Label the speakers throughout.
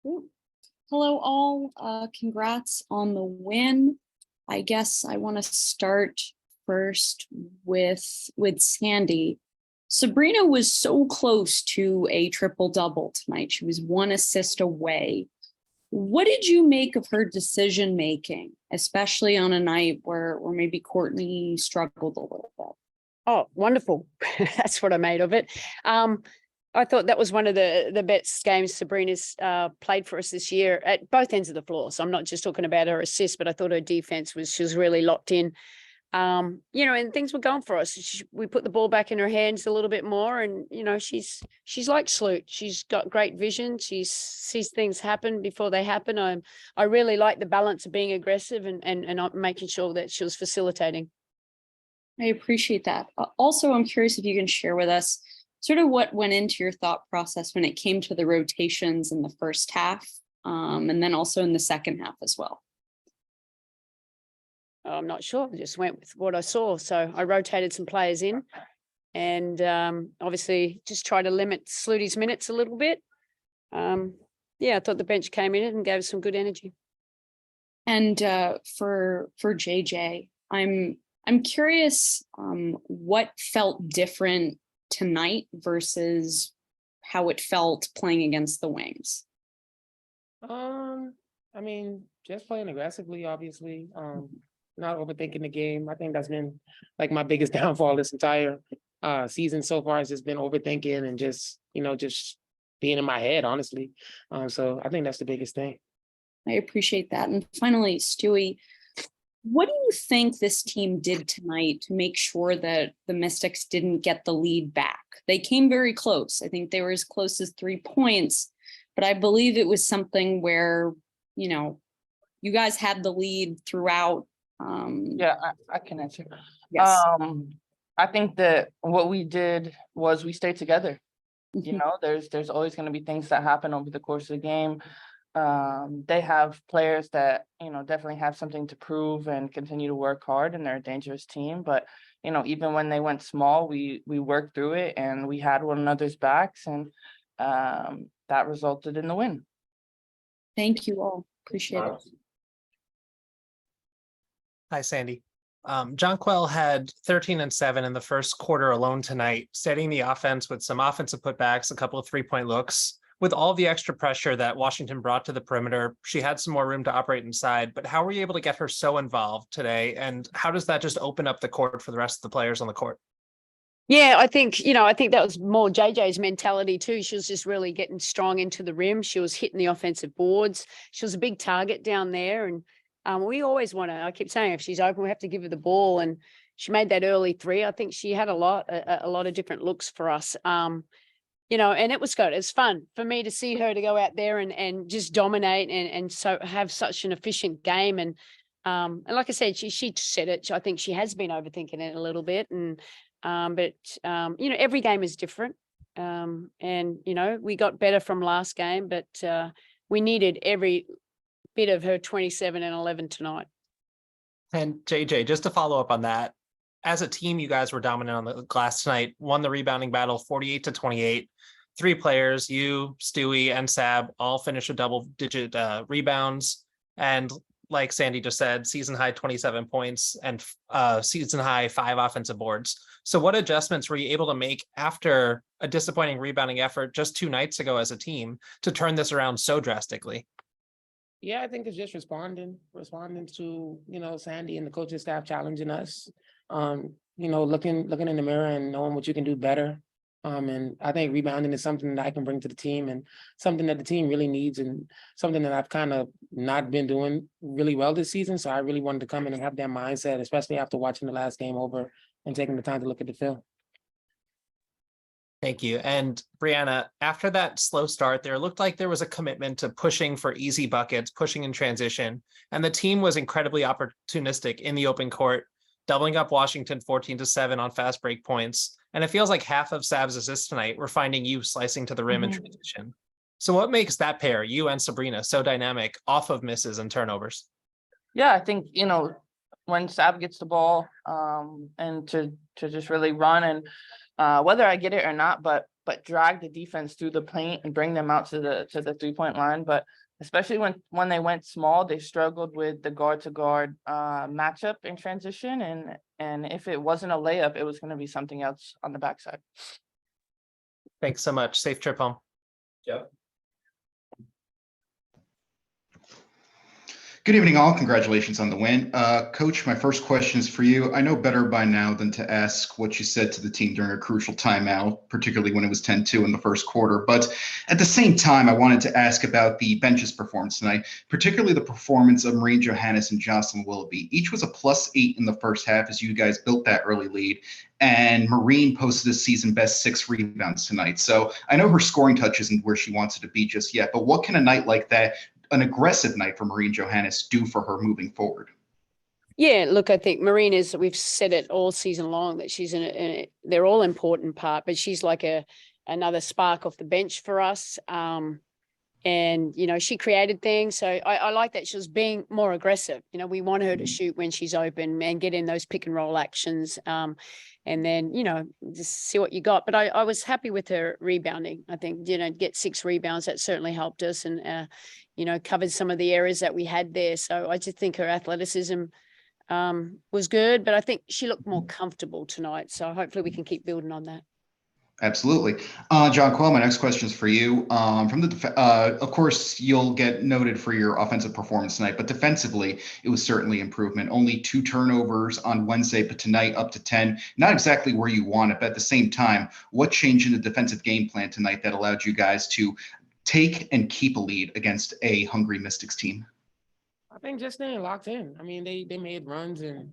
Speaker 1: Ooh. Hello, all. Congrats on the win. I guess I want to start first with Sandy. Sabrina was so close to a triple double tonight. She was one assist away. What did you make of her decision making, especially on a night where maybe Courtney struggled a little bit?
Speaker 2: Oh, wonderful. That's what I made of it. I thought that was one of the best games Sabrina's played for us this year at both ends of the floor. So I'm not just talking about her assist, but I thought her defense she was really locked in. And things were going for us. We put the ball back in her hands a little bit more, and she's like Sloot. She's got great vision. She sees things happen before they happen. I really like the balance of being aggressive and making sure that she was facilitating.
Speaker 1: I appreciate that. Also, I'm curious if you can share with us sort of what went into your thought process when it came to the rotations in the first half, and then also in the second half as well.
Speaker 2: I'm not sure. I just went with what I saw. So I rotated some players in and obviously just try to limit Slutty's minutes a little bit. I thought the bench came in and gave us some good energy.
Speaker 1: And for JJ, I'm curious what felt different tonight versus how it felt playing against the Wings.
Speaker 3: Just playing aggressively, obviously. Not overthinking the game. I think that's been like my biggest downfall this entire season so far, has just been overthinking and just being in my head, honestly. So I think that's the biggest thing.
Speaker 1: I appreciate that. And finally, Stewie, what do you think this team did tonight to make sure that the Mystics didn't get the lead back? They came very close. I think they were as close as 3 points, but I believe it was something where, you guys had the lead throughout.
Speaker 4: I can answer.
Speaker 1: Yes.
Speaker 4: I think that what we did was we stayed together.
Speaker 1: Mhm.
Speaker 4: There's always going to be things that happen over the course of the game. They have players that definitely have something to prove and continue to work hard, and they're a dangerous team. But even when they went small, we worked through it and we had one another's backs, and that resulted in the win.
Speaker 1: Thank you all. Appreciate it.
Speaker 5: Hi, Sandy. Jonquel had 13 and 7 in the first quarter alone tonight, setting the offense with some offensive putbacks, a couple of 3-point looks. With all the extra pressure that Washington brought to the perimeter, she had some more room to operate inside, but how were you able to get her so involved today? And how does that just open up the court for the rest of the players on the court?
Speaker 2: Yeah, I think that was more JJ's mentality too. She was just really getting strong into the rim. She was hitting the offensive boards. She was a big target down there. And we always want to, I keep saying, if she's open, we have to give her the ball. And she made that early 3. I think she had a lot of different looks for us. And it was good. It's fun for me to see her to go out there and just dominate and so have such an efficient game. And like I said, she said it. I think she has been overthinking it a little bit. And but every game is different. We got better from last game, but we needed every bit of her 27 and 11 tonight.
Speaker 5: And JJ, just to follow up on that, as a team, you guys were dominant on the glass tonight, won the rebounding battle 48-28. 3 players, you, Stewie, and Sab, all finished with double-digit rebounds. And like Sandy just said, season high 27 points and season high 5 offensive boards. So what adjustments were you able to make after a disappointing rebounding effort just 2 nights ago as a team to turn this around so drastically?
Speaker 3: Yeah, I think it's just responding to, Sandy and the coaching staff challenging us, looking in the mirror and knowing what you can do better. And I think rebounding is something that I can bring to the team and something that the team really needs and something that I've kind of not been doing really well this season. So I really wanted to come in and have that mindset, especially after watching the last game over and taking the time to look at the film.
Speaker 5: Thank you. And Breanna, after that slow start, there looked like there was a commitment to pushing for easy buckets, pushing in transition, and the team was incredibly opportunistic in the open court, doubling up Washington 14-7 on fast break points. And it feels like half of Sab's assists tonight were finding you slicing to the rim in transition. So what makes that pair, you and Sabrina, so dynamic off of misses and turnovers?
Speaker 4: Yeah, I think, when Sab gets the ball and to just really run and whether I get it or not, but but drag the defense through the paint and bring them out to the 3-point line. But especially when they went small, they struggled with the guard to guard matchup in transition. And if it wasn't a layup, it was going to be something else on the backside.
Speaker 5: Thanks so much. Safe trip home.
Speaker 6: Yep. Good evening, all. Congratulations on the win. Coach, my first question is for you. I know better by now than to ask what you said to the team during a crucial timeout, particularly when it was 10-2 in the first quarter. But at the same time, I wanted to ask about the bench's performance tonight, particularly the performance of Marine Johannes and Jocelyn Willoughby. Each was a +8 in the first half as you guys built that early lead. And Marine posted a season best 6 rebounds tonight. So I know her scoring touch isn't where she wants it to be just yet, but what can a night like that, an aggressive night for Marine Johannes, do for her moving forward?
Speaker 2: Yeah, look, I think Marine is, we've said it all season long that she's they're all important part, but she's like another spark off the bench for us. And, you know, she created things. So I like that she was being more aggressive. You know, we want her to shoot when she's open and get in those pick and roll actions. And then, you know, just see what you got. But I was happy with her rebounding. I think, you know, get 6 rebounds, that certainly helped us and, you know, covered some of the areas that we had there. So I just think her athleticism was good, but I think she looked more comfortable tonight. So hopefully we can keep building on that.
Speaker 6: Absolutely. Jonquel, my next question is for you. Of course, you'll get noted for your offensive performance tonight, but defensively, it was certainly improvement. Only 2 turnovers on Wednesday, but tonight up to 10. Not exactly where you want it, but at the same time, what changed in the defensive game plan tonight that allowed you guys to take and keep a lead against a hungry Mystics team?
Speaker 3: I think just staying locked in. I mean, they made runs and,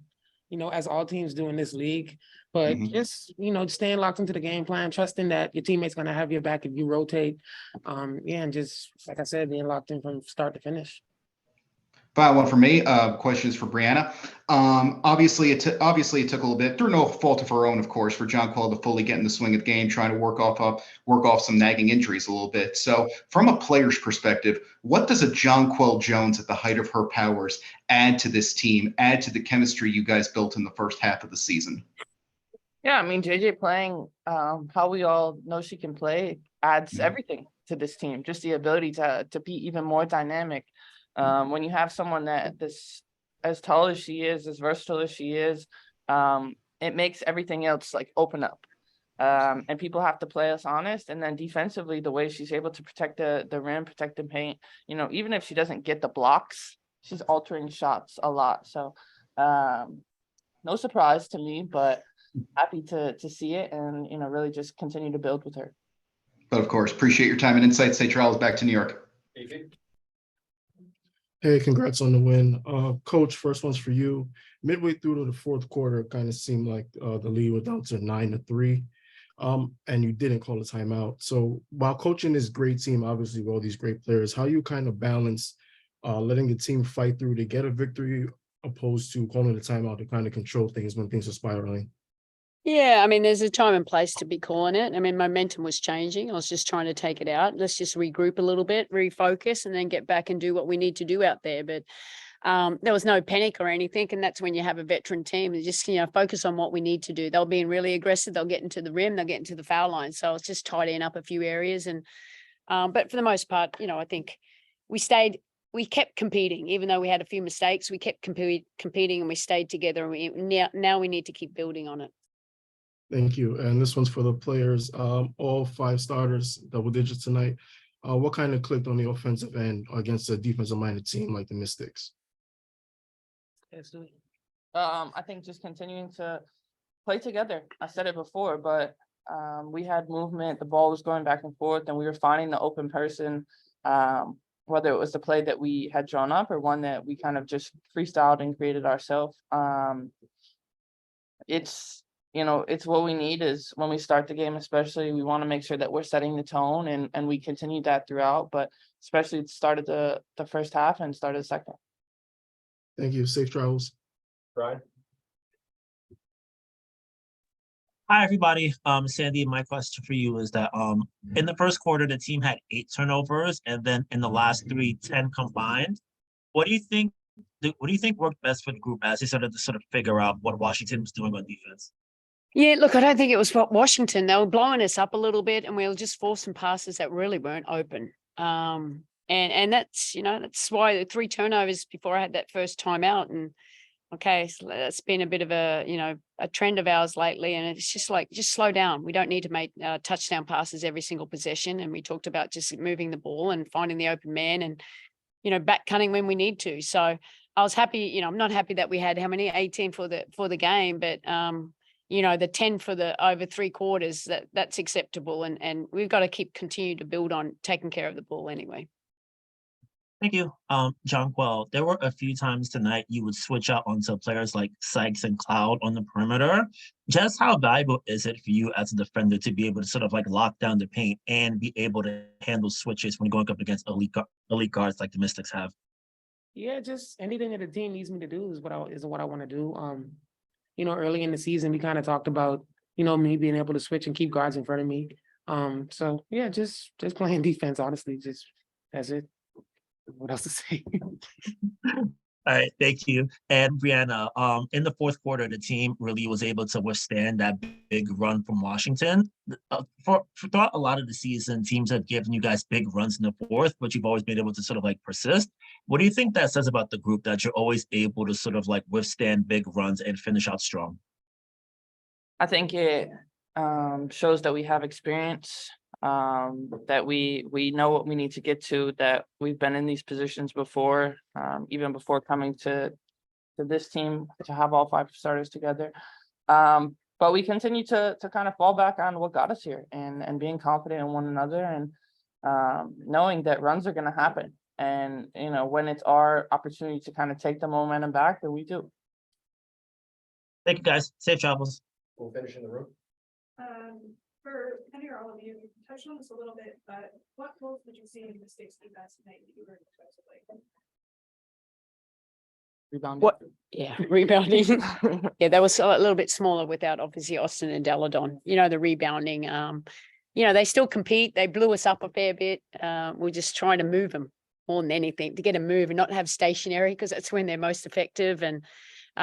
Speaker 3: you know, as all teams do in this league, but just, you know, staying locked into the game plan, trusting that your teammate's going to have your back if you rotate. And just, like I said, being locked in from start to finish.
Speaker 6: Final one for me. Question is for Breanna. Obviously, it took a little bit, through no fault of her own, of course, for Jonquel to fully get in the swing of the game, trying to work off some nagging injuries a little bit. So, from a player's perspective, what does a Jonquel Jones at the height of her powers add to this team, add to the chemistry you guys built in the first half of the season?
Speaker 4: Yeah, I mean, JJ playing how we all know she can play adds everything to this team. Just the ability to be even more dynamic. When you have someone this as tall as she is, as versatile as she is, it makes everything else like open up. And people have to play us honest. And then defensively, the way she's able to protect the rim, protect the paint, you know, even if she doesn't get the blocks, she's altering shots a lot. So no surprise to me, but happy to see it and, you know, really just continue to build with her.
Speaker 6: But of course, appreciate your time and insight. Safe travels back to New York.
Speaker 7: Hey, congrats on the win. Coach, first one's for you. Midway through to the fourth quarter, it kind of seemed like the lead was down to 9-3, and you didn't call a timeout. So while coaching this great team, obviously with all these great players, how you kind of balance letting the team fight through to get a victory opposed to calling a timeout to kind of control things when things are spiraling?
Speaker 2: Yeah, I mean, there's a time and place to be calling it. I mean, momentum was changing. I was just trying to take it out. Let's just regroup a little bit, refocus, and then get back and do what we need to do out there. But there was no panic or anything. And that's when you have a veteran team and just, you know, focus on what we need to do. They'll be really aggressive. They'll get into the rim. They'll get into the foul line. So it's just tidying up a few areas. And but for the most part, you know, I think we kept competing, even though we had a few mistakes. We kept competing and we stayed together. And now we need to keep building on it.
Speaker 7: Thank you. And this one's for the players, all 5 starters, double digits tonight. What kind of clicked on the offensive end against a defensive-minded team like the Mystics?
Speaker 4: I think just continuing to play together. I said it before, but we had movement. The ball was going back and forth, and we were finding the open person, whether it was the play that we had drawn up or one that we kind of just freestyled and created ourselves. You know, it's what we need is when we start the game, especially, we want to make sure that we're setting the tone and we continue that throughout, but especially it started the first half and started the second.
Speaker 7: Thank you. Safe travels.
Speaker 6: Brian.
Speaker 8: Hi, everybody. Sandy, my question for you is that in the first quarter, the team had 8 turnovers, and then in the last 3, 10 combined. What do you think worked best for the group as they started to sort of figure out what Washington was doing on defense?
Speaker 2: Yeah, look, I don't think it was Washington. They were blowing us up a little bit, and we were just forcing passes that really weren't open. And that's, that's why the 3 turnovers before I had that first timeout. And okay, so that's been a bit of a, a trend of ours lately. And it's just like, just slow down. We don't need to make touchdown passes every single possession. And we talked about just moving the ball and finding the open man and, back cutting when we need to. So I was happy, I'm not happy that we had how many 18 for the game, but the 10 for the over 3 quarters, that's acceptable. And we've got to continue to build on taking care of the ball anyway.
Speaker 8: Thank you. Jonquel, there were a few times tonight you would switch out onto players like Sykes and Cloud on the perimeter. Just how valuable is it for you as a defender to be able to sort of like lock down the paint and be able to handle switches when going up against elite guards like the Mystics have?
Speaker 3: Yeah, just anything that the team needs me to do is what I want to do. Early in the season, we kind of talked about, me being able to switch and keep guards in front of me. So yeah, just playing defense, honestly, just that's it. What else to say?
Speaker 8: All right, thank you. And Breanna, in the fourth quarter, the team really was able to withstand that big run from Washington. Throughout a lot of the season, teams have given you guys big runs in the fourth, but you've always been able to sort of like persist. What do you think that says about the group, that you're always able to sort of like withstand big runs and finish out strong?
Speaker 4: I think it shows that we have experience, that we know what we need to get to, that we've been in these positions before, even before coming to this team to have all 5 starters together. But we continue to kind of fall back on what got us here and being confident in one another and knowing that runs are going to happen. And, when it's our opportunity to kind of take the momentum back, then we do.
Speaker 8: Thank you, guys. Safe travels.
Speaker 9: We'll finish in the room.
Speaker 10: For Penny or all of you, you touched on this a little bit, but what roles did you see in the State's defense tonight that you were defensively?
Speaker 4: Rebounding.
Speaker 2: What? Yeah, rebounding. Yeah, that was a little bit smaller without obviously Austin and Deladon. The rebounding. They still compete. They blew us up a fair bit. We're just trying to move them more than anything, to get a move and not have stationary, because that's when they're most effective. And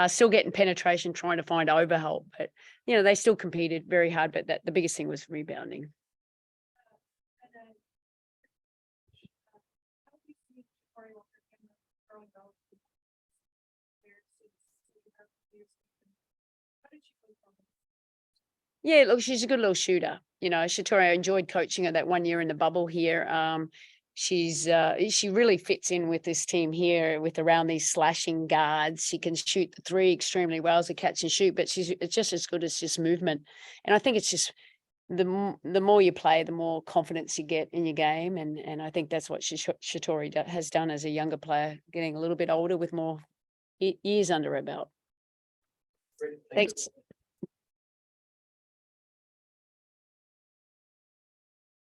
Speaker 2: still getting penetration, trying to find overhelp. But they still competed very hard. But the biggest thing was rebounding. Yeah, look, she's a good little shooter. Shatoria, enjoyed coaching her that 1 year in the bubble here. She really fits in with this team here with around these slashing guards. She can shoot the 3 extremely well as a catch and shoot, but it's just as good as just movement. And I think it's just the more you play, the more confidence you get in your game. And I think that's what Shatori has done as a younger player, getting a little bit older with more years under her belt.
Speaker 9: Great.
Speaker 2: Thanks.